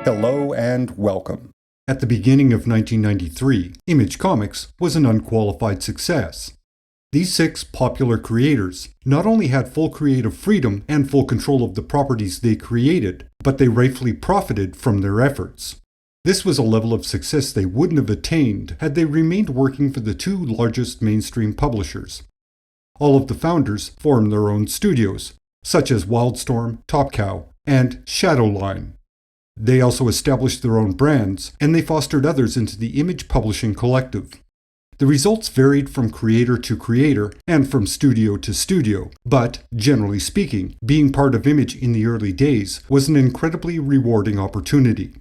Hello and welcome. At the beginning of 1993, Image Comics was an unqualified success. These 6 popular creators not only had full creative freedom and full control of the properties they created, but they rightfully profited from their efforts. This was a level of success they wouldn't have attained had they remained working for the 2 largest mainstream publishers. All of the founders formed their own studios, such as Wildstorm, Top Cow, and Shadowline. They also established their own brands, and they fostered others into the Image Publishing Collective. The results varied from creator to creator and from studio to studio, but, generally speaking, being part of Image in the early days was an incredibly rewarding opportunity.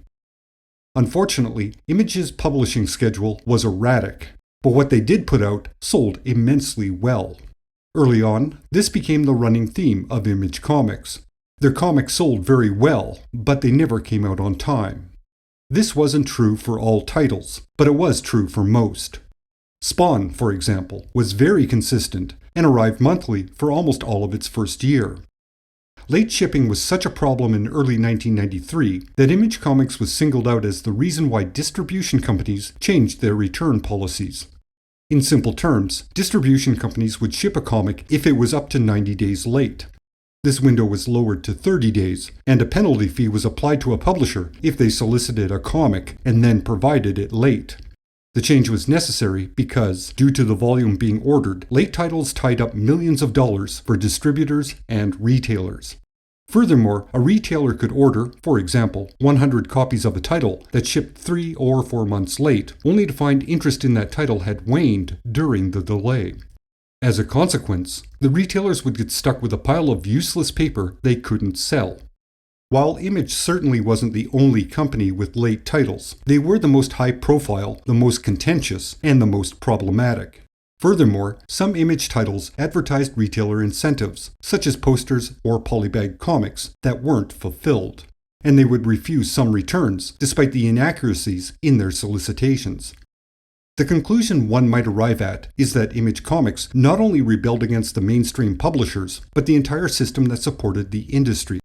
Unfortunately, Image's publishing schedule was erratic, but what they did put out sold immensely well. Early on, this became the running theme of Image Comics. Their comics sold very well, but they never came out on time. This wasn't true for all titles, but it was true for most. Spawn, for example, was very consistent and arrived monthly for almost all of its first year. Late shipping was such a problem in early 1993 that Image Comics was singled out as the reason why distribution companies changed their return policies. In simple terms, distribution companies would ship a comic if it was up to 90 days late. This window was lowered to 30 days, and a penalty fee was applied to a publisher if they solicited a comic and then provided it late. The change was necessary because, due to the volume being ordered, late titles tied up millions of dollars for distributors and retailers. Furthermore, a retailer could order, for example, 100 copies of a title that shipped 3 or 4 months late, only to find interest in that title had waned during the delay. As a consequence, the retailers would get stuck with a pile of useless paper they couldn't sell. While Image certainly wasn't the only company with late titles, they were the most high-profile, the most contentious, and the most problematic. Furthermore, some Image titles advertised retailer incentives, such as posters or polybag comics, that weren't fulfilled, and they would refuse some returns despite the inaccuracies in their solicitations. The conclusion one might arrive at is that Image Comics not only rebelled against the mainstream publishers, but the entire system that supported the industry.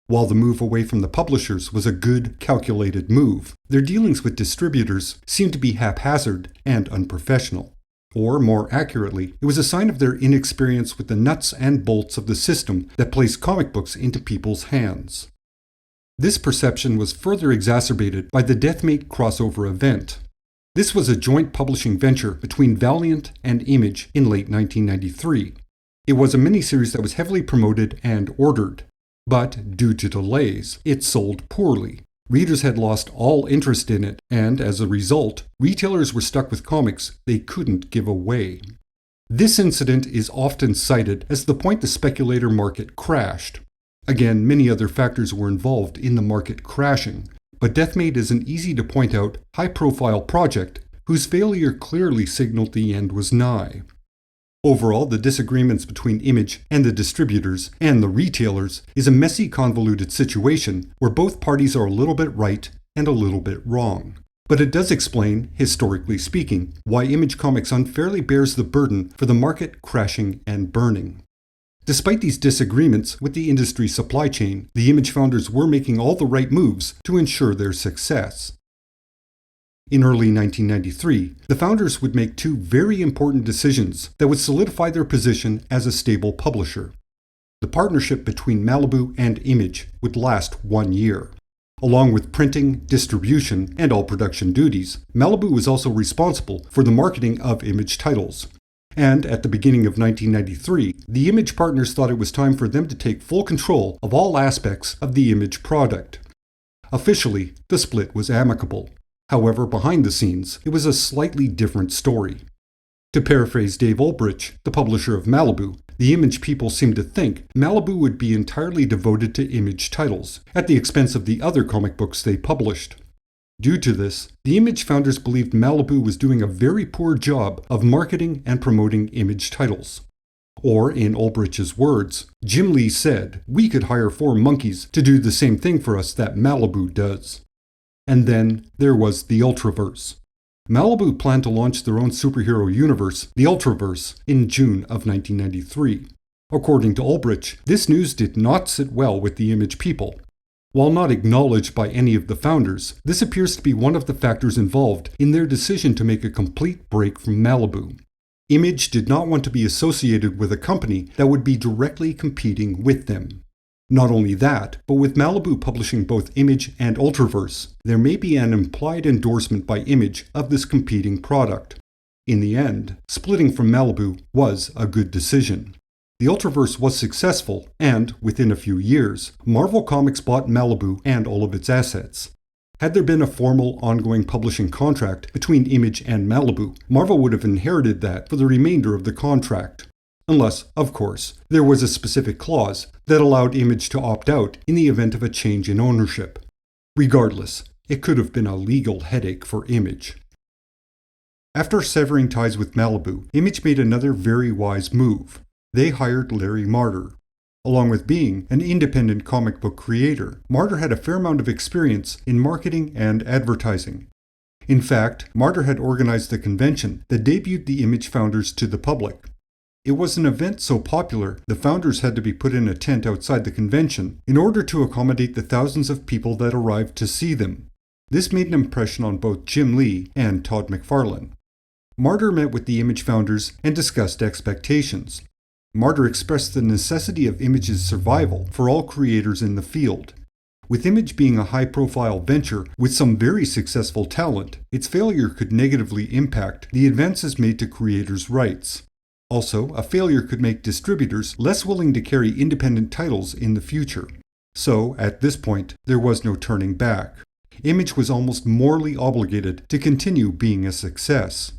While the move away from the publishers was a good, calculated move, their dealings with distributors seemed to be haphazard and unprofessional. Or, more accurately, it was a sign of their inexperience with the nuts and bolts of the system that placed comic books into people's hands. This perception was further exacerbated by the Deathmate crossover event. This was a joint publishing venture between Valiant and Image in late 1993. It was a miniseries that was heavily promoted and ordered, but due to delays, it sold poorly. Readers had lost all interest in it, and as a result, retailers were stuck with comics they couldn't give away. This incident is often cited as the point the speculator market crashed. Again, many other factors were involved in the market crashing, but Deathmate is an easy-to-point-out, high-profile project whose failure clearly signaled the end was nigh. Overall, the disagreements between Image and the distributors and the retailers is a messy, convoluted situation where both parties are a little bit right and a little bit wrong. But it does explain, historically speaking, why Image Comics unfairly bears the burden for the market crashing and burning. Despite these disagreements with the industry supply chain, the Image founders were making all the right moves to ensure their success. In early 1993, the founders would make 2 very important decisions that would solidify their position as a stable publisher. The partnership between Malibu and Image would last 1 year. Along with printing, distribution, and all production duties, Malibu was also responsible for the marketing of Image titles. And at the beginning of 1993, the Image partners thought it was time for them to take full control of all aspects of the Image product. Officially, the split was amicable. However, behind the scenes, it was a slightly different story. To paraphrase Dave Ulbrich, the publisher of Malibu, the Image people seemed to think Malibu would be entirely devoted to Image titles, at the expense of the other comic books they published. Due to this, the Image founders believed Malibu was doing a very poor job of marketing and promoting Image titles. Or, in Ulbrich's words, Jim Lee said, "We could hire 4 monkeys to do the same thing for us that Malibu does." And then there was the Ultraverse. Malibu planned to launch their own superhero universe, the Ultraverse, in June of 1993. According to Ulbrich, this news did not sit well with the Image people. While not acknowledged by any of the founders, this appears to be one of the factors involved in their decision to make a complete break from Malibu. Image did not want to be associated with a company that would be directly competing with them. Not only that, but with Malibu publishing both Image and Ultraverse, there may be an implied endorsement by Image of this competing product. In the end, splitting from Malibu was a good decision. The Ultraverse was successful, and, within a few years, Marvel Comics bought Malibu and all of its assets. Had there been a formal, ongoing publishing contract between Image and Malibu, Marvel would have inherited that for the remainder of the contract. Unless, of course, there was a specific clause that allowed Image to opt out in the event of a change in ownership. Regardless, it could have been a legal headache for Image. After severing ties with Malibu, Image made another very wise move. They hired Larry Marder. Along with being an independent comic book creator, Marder had a fair amount of experience in marketing and advertising. In fact, Marder had organized the convention that debuted the Image founders to the public. It was an event so popular, the founders had to be put in a tent outside the convention in order to accommodate the thousands of people that arrived to see them. This made an impression on both Jim Lee and Todd McFarlane. Marder met with the Image founders and discussed expectations. Marder expressed the necessity of Image's survival for all creators in the field. With Image being a high-profile venture with some very successful talent, its failure could negatively impact the advances made to creators' rights. Also, a failure could make distributors less willing to carry independent titles in the future. So, at this point, there was no turning back. Image was almost morally obligated to continue being a success.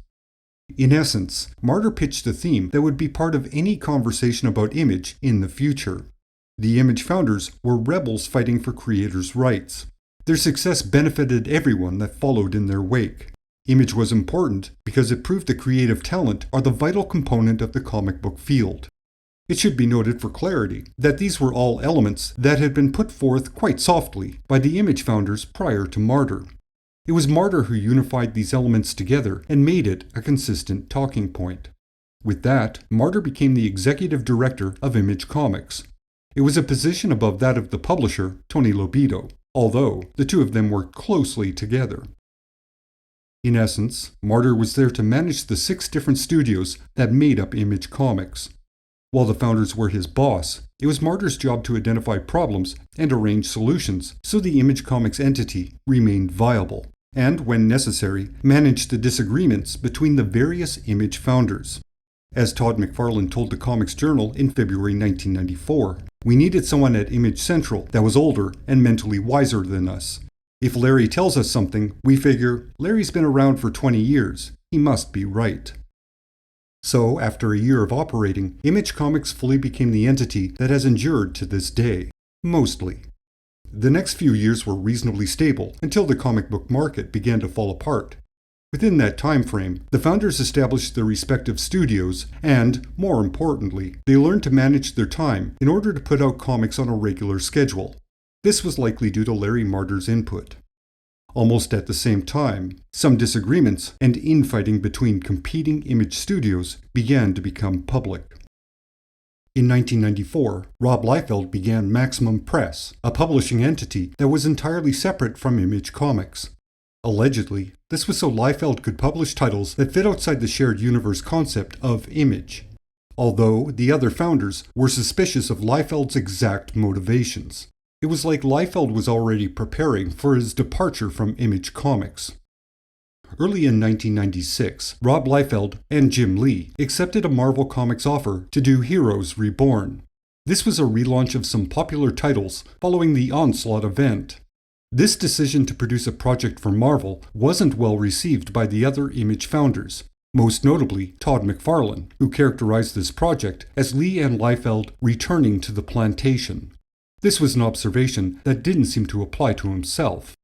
In essence, Marder pitched a theme that would be part of any conversation about Image in the future. The Image founders were rebels fighting for creators' rights. Their success benefited everyone that followed in their wake. Image was important because it proved that creative talent are the vital component of the comic book field. It should be noted for clarity that these were all elements that had been put forth quite softly by the Image founders prior to Marder. It was Marder who unified these elements together and made it a consistent talking point. With that, Marder became the executive director of Image Comics. It was a position above that of the publisher, Tony Lobito, although the two of them worked closely together. In essence, Marder was there to manage the 6 different studios that made up Image Comics. While the founders were his boss, it was Marder's job to identify problems and arrange solutions so the Image Comics entity remained viable, and, when necessary, manage the disagreements between the various Image founders. As Todd McFarlane told the Comics Journal in February 1994, "We needed someone at Image Central that was older and mentally wiser than us. If Larry tells us something, we figure, Larry's been around for 20 years, he must be right." So, after a year of operating, Image Comics fully became the entity that has endured to this day. Mostly. The next few years were reasonably stable until the comic book market began to fall apart. Within that time frame, the founders established their respective studios and, more importantly, they learned to manage their time in order to put out comics on a regular schedule. This was likely due to Larry Marder's input. Almost at the same time, some disagreements and infighting between competing Image studios began to become public. In 1994, Rob Liefeld began Maximum Press, a publishing entity that was entirely separate from Image Comics. Allegedly, this was so Liefeld could publish titles that fit outside the shared universe concept of Image, although the other founders were suspicious of Liefeld's exact motivations. It was like Liefeld was already preparing for his departure from Image Comics. Early in 1996, Rob Liefeld and Jim Lee accepted a Marvel Comics offer to do Heroes Reborn. This was a relaunch of some popular titles following the Onslaught event. This decision to produce a project for Marvel wasn't well received by the other Image founders, most notably Todd McFarlane, who characterized this project as Lee and Liefeld returning to the plantation. This was an observation that didn't seem to apply to himself.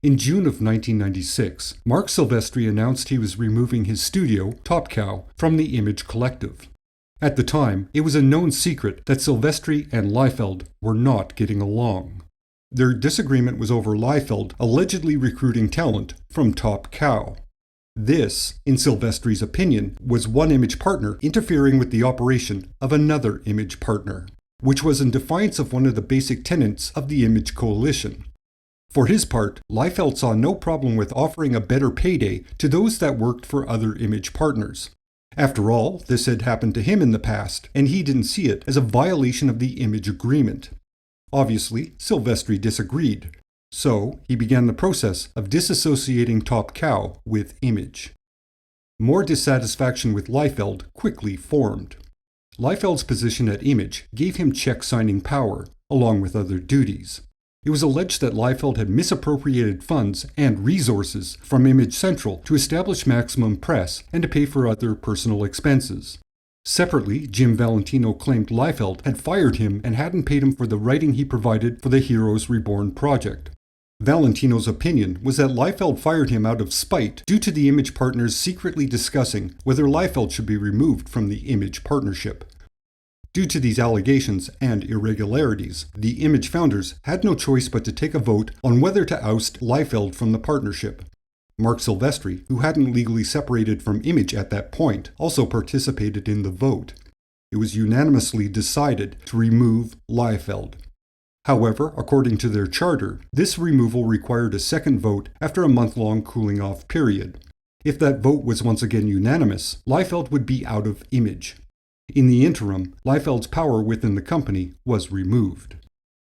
In June of 1996, Marc Silvestri announced he was removing his studio, Top Cow, from the Image Collective. At the time, it was a known secret that Silvestri and Liefeld were not getting along. Their disagreement was over Liefeld allegedly recruiting talent from Top Cow. This, in Silvestri's opinion, was one Image partner interfering with the operation of another Image partner. which was in defiance of one of the basic tenets of the Image Coalition. For his part, Liefeld saw no problem with offering a better payday to those that worked for other Image partners. After all, this had happened to him in the past, and he didn't see it as a violation of the Image agreement. Obviously, Silvestri disagreed, so he began the process of disassociating Top Cow with Image. More dissatisfaction with Liefeld quickly formed. Liefeld's position at Image gave him check-signing power, along with other duties. It was alleged that Liefeld had misappropriated funds and resources from Image Central to establish Maximum Press and to pay for other personal expenses. Separately, Jim Valentino claimed Liefeld had fired him and hadn't paid him for the writing he provided for the Heroes Reborn project. Valentino's opinion was that Liefeld fired him out of spite due to the Image partners secretly discussing whether Liefeld should be removed from the Image partnership. Due to these allegations and irregularities, the Image founders had no choice but to take a vote on whether to oust Liefeld from the partnership. Marc Silvestri, who hadn't legally separated from Image at that point, also participated in the vote. It was unanimously decided to remove Liefeld. However, according to their charter, this removal required a second vote after a month-long cooling-off period. If that vote was once again unanimous, Liefeld would be out of Image. In the interim, Liefeld's power within the company was removed.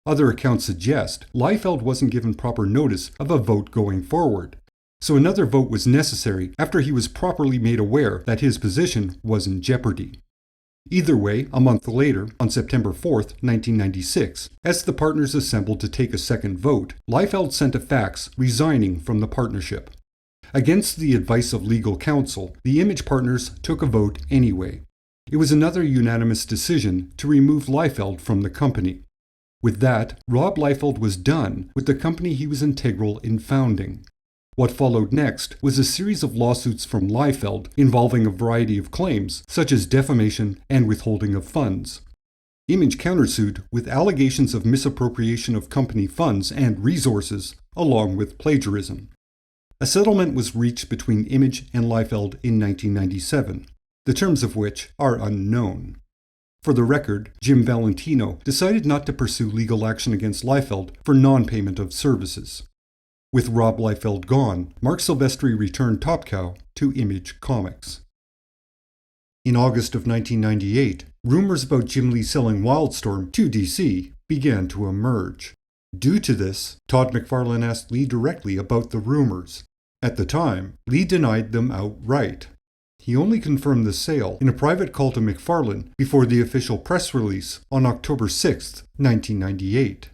Other accounts suggest Liefeld wasn't given proper notice of a vote going forward, so another vote was necessary after he was properly made aware that his position was in jeopardy. Either way, a month later, on September 4th, 1996, as the partners assembled to take a second vote, Liefeld sent a fax resigning from the partnership. Against the advice of legal counsel, the Image partners took a vote anyway. It was another unanimous decision to remove Liefeld from the company. With that, Rob Liefeld was done with the company he was integral in founding. What followed next was a series of lawsuits from Liefeld involving a variety of claims, such as defamation and withholding of funds. Image countersued with allegations of misappropriation of company funds and resources, along with plagiarism. A settlement was reached between Image and Liefeld in 1997. The terms of which are unknown. For the record, Jim Valentino decided not to pursue legal action against Liefeld for non-payment of services. With Rob Liefeld gone, Marc Silvestri returned Top Cow to Image Comics. In August of 1998, rumors about Jim Lee selling Wildstorm to DC began to emerge. Due to this, Todd McFarlane asked Lee directly about the rumors. At the time, Lee denied them outright. He only confirmed the sale in a private call to McFarlane before the official press release on October 6, 1998.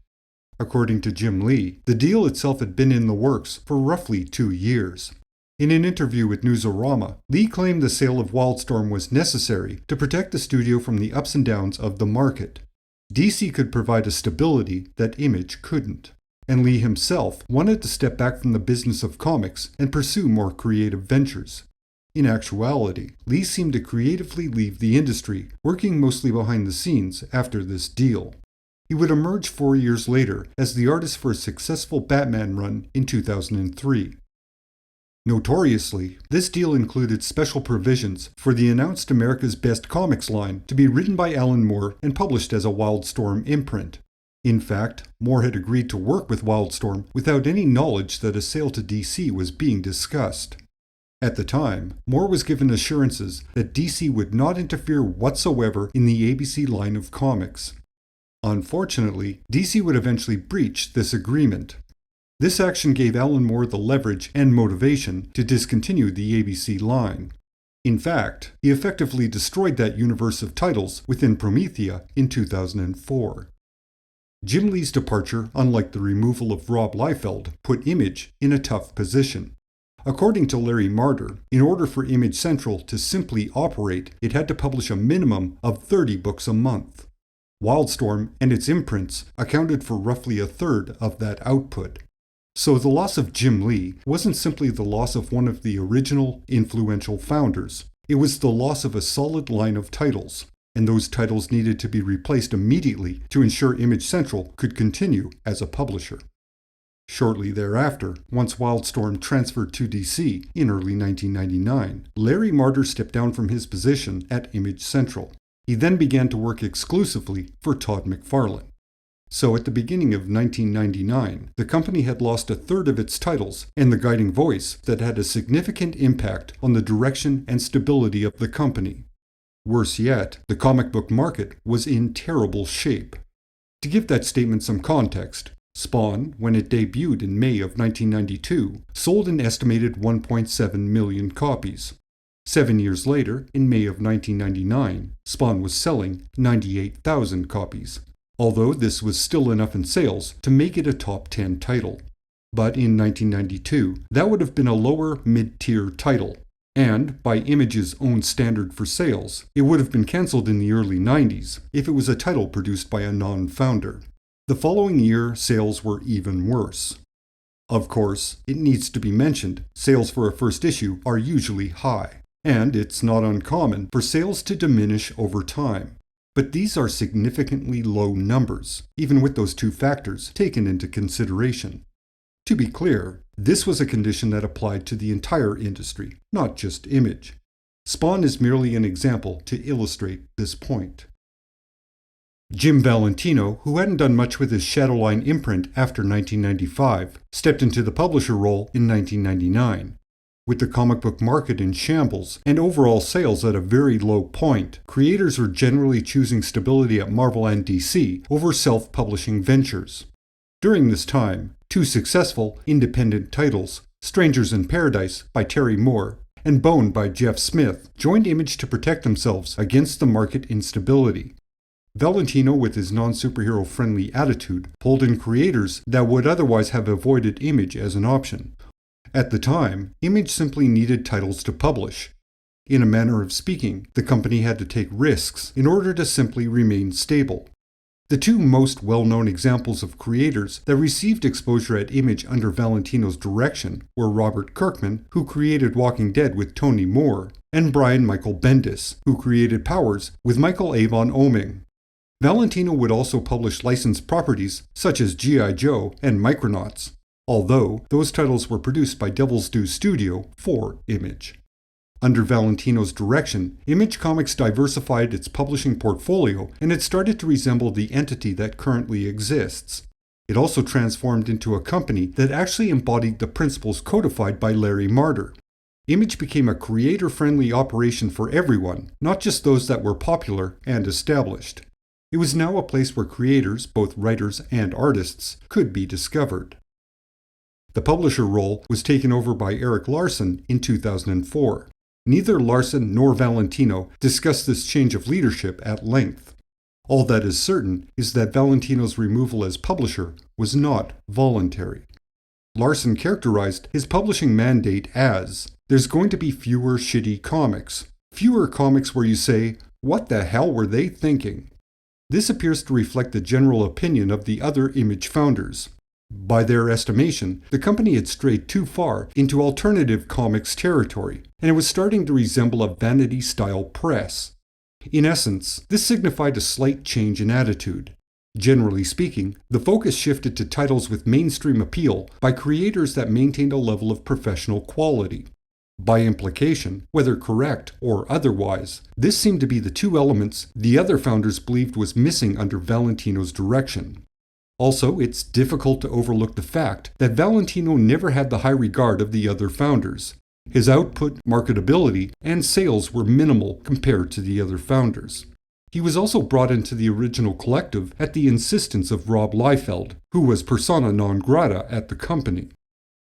According to Jim Lee, the deal itself had been in the works for roughly 2 years. In an interview with Newsarama, Lee claimed the sale of Wildstorm was necessary to protect the studio from the ups and downs of the market. DC could provide a stability that Image couldn't, and Lee himself wanted to step back from the business of comics and pursue more creative ventures. In actuality, Lee seemed to creatively leave the industry, working mostly behind the scenes after this deal. He would emerge 4 years later as the artist for a successful Batman run in 2003. Notoriously, this deal included special provisions for the announced America's Best Comics line to be written by Alan Moore and published as a Wildstorm imprint. In fact, Moore had agreed to work with Wildstorm without any knowledge that a sale to DC was being discussed. At the time, Moore was given assurances that DC would not interfere whatsoever in the ABC line of comics. Unfortunately, DC would eventually breach this agreement. This action gave Alan Moore the leverage and motivation to discontinue the ABC line. In fact, he effectively destroyed that universe of titles within Promethea in 2004. Jim Lee's departure, unlike the removal of Rob Liefeld, put Image in a tough position. According to Larry Marder, in order for Image Central to simply operate, it had to publish a minimum of 30 books a month. Wildstorm and its imprints accounted for roughly a third of that output. So the loss of Jim Lee wasn't simply the loss of one of the original, influential founders. It was the loss of a solid line of titles, and those titles needed to be replaced immediately to ensure Image Central could continue as a publisher. Shortly thereafter, once Wildstorm transferred to DC in early 1999, Larry Marder stepped down from his position at Image Central. He then began to work exclusively for Todd McFarlane. So at the beginning of 1999, the company had lost a third of its titles and the guiding voice that had a significant impact on the direction and stability of the company. Worse yet, the comic book market was in terrible shape. To give that statement some context, Spawn, when it debuted in May of 1992, sold an estimated 1.7 million copies. 7 years later, in May of 1999, Spawn was selling 98,000 copies, although this was still enough in sales to make it a top 10 title. But in 1992, that would have been a lower mid-tier title, and by Image's own standard for sales, it would have been cancelled in the early 90s if it was a title produced by a non-founder. The following year, sales were even worse. Of course, it needs to be mentioned, sales for a first issue are usually high, and it's not uncommon for sales to diminish over time. But these are significantly low numbers, even with those two factors taken into consideration. To be clear, this was a condition that applied to the entire industry, not just Image. Spawn is merely an example to illustrate this point. Jim Valentino, who hadn't done much with his Shadowline imprint after 1995, stepped into the publisher role in 1999. With the comic book market in shambles and overall sales at a very low point, creators were generally choosing stability at Marvel and DC over self-publishing ventures. During this time, two successful independent titles, Strangers in Paradise by Terry Moore and Bone by Jeff Smith, joined Image to protect themselves against the market instability. Valentino, with his non-superhero friendly attitude, pulled in creators that would otherwise have avoided Image as an option. At the time, Image simply needed titles to publish. In a manner of speaking, the company had to take risks in order to simply remain stable. The two most well-known examples of creators that received exposure at Image under Valentino's direction were Robert Kirkman, who created Walking Dead with Tony Moore, and Brian Michael Bendis, who created Powers with Michael Avon Oeming. Valentino would also publish licensed properties such as G.I. Joe and Micronauts, although those titles were produced by Devil's Due Studio for Image. Under Valentino's direction, Image Comics diversified its publishing portfolio and it started to resemble the entity that currently exists. It also transformed into a company that actually embodied the principles codified by Larry Marder. Image became a creator-friendly operation for everyone, not just those that were popular and established. It was now a place where creators, both writers and artists, could be discovered. The publisher role was taken over by Erik Larsen in 2004. Neither Larsen nor Valentino discussed this change of leadership at length. All that is certain is that Valentino's removal as publisher was not voluntary. Larsen characterized his publishing mandate as, "There's going to be fewer shitty comics. Fewer comics where you say, 'What the hell were they thinking?'" This appears to reflect the general opinion of the other Image founders. By their estimation, the company had strayed too far into alternative comics territory, and it was starting to resemble a vanity-style press. In essence, this signified a slight change in attitude. Generally speaking, the focus shifted to titles with mainstream appeal by creators that maintained a level of professional quality. By implication, whether correct or otherwise, this seemed to be the two elements the other founders believed was missing under Valentino's direction. Also, it's difficult to overlook the fact that Valentino never had the high regard of the other founders. His output, marketability, and sales were minimal compared to the other founders. He was also brought into the original collective at the insistence of Rob Liefeld, who was persona non grata at the company.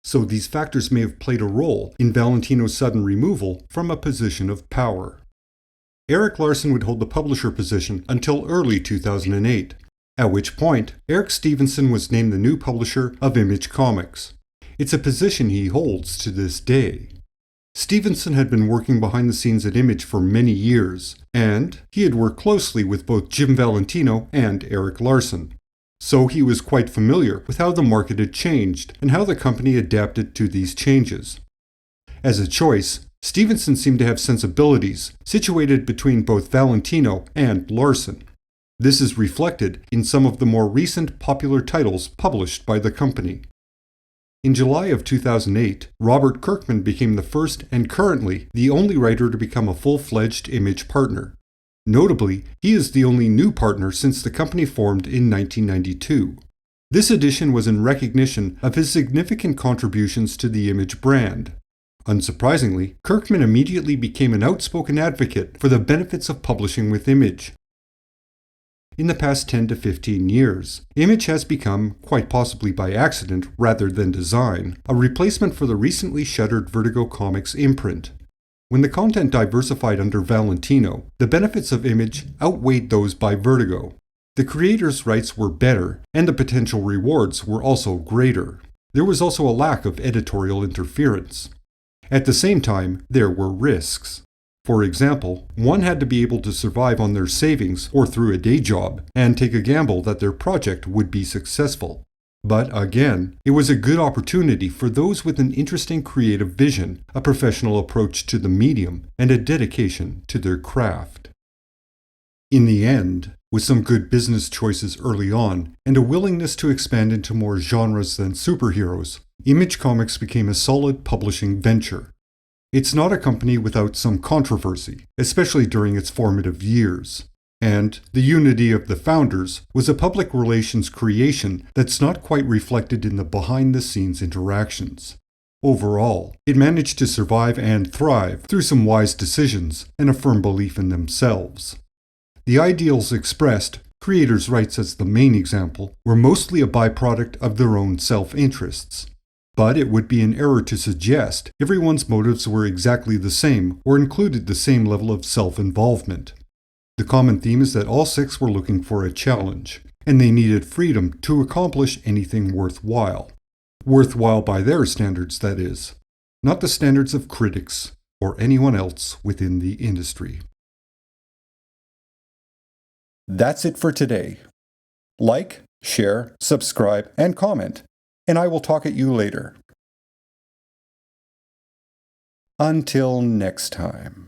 So these factors may have played a role in Valentino's sudden removal from a position of power. Erik Larsen would hold the publisher position until early 2008, at which point Eric Stephenson was named the new publisher of Image Comics. It's a position he holds to this day. Stephenson had been working behind the scenes at Image for many years, and he had worked closely with both Jim Valentino and Erik Larsen. So he was quite familiar with how the market had changed and how the company adapted to these changes. As a choice, Stephenson seemed to have sensibilities situated between both Valentino and Larsen. This is reflected in some of the more recent popular titles published by the company. In July of 2008, Robert Kirkman became the first and currently the only writer to become a full-fledged Image partner. Notably, he is the only new partner since the company formed in 1992. This addition was in recognition of his significant contributions to the Image brand. Unsurprisingly, Kirkman immediately became an outspoken advocate for the benefits of publishing with Image. In the past 10 to 15 years, Image has become, quite possibly by accident rather than design, a replacement for the recently shuttered Vertigo Comics imprint. When the content diversified under Valentino, the benefits of Image outweighed those by Vertigo. The creators' rights were better, and the potential rewards were also greater. There was also a lack of editorial interference. At the same time, there were risks. For example, one had to be able to survive on their savings or through a day job, and take a gamble that their project would be successful. But again, it was a good opportunity for those with an interesting creative vision, a professional approach to the medium, and a dedication to their craft. In the end, with some good business choices early on, and a willingness to expand into more genres than superheroes, Image Comics became a solid publishing venture. It's not a company without some controversy, especially during its formative years. And the unity of the founders was a public relations creation that's not quite reflected in the behind-the-scenes interactions. Overall, it managed to survive and thrive through some wise decisions and a firm belief in themselves. The ideals expressed, creators' rights as the main example, were mostly a byproduct of their own self-interests. But it would be an error to suggest everyone's motives were exactly the same or included the same level of self-involvement. The common theme is that all six were looking for a challenge, and they needed freedom to accomplish anything worthwhile. Worthwhile by their standards, that is, not the standards of critics or anyone else within the industry. That's it for today. Like, share, subscribe, and comment, and I will talk at you later. Until next time.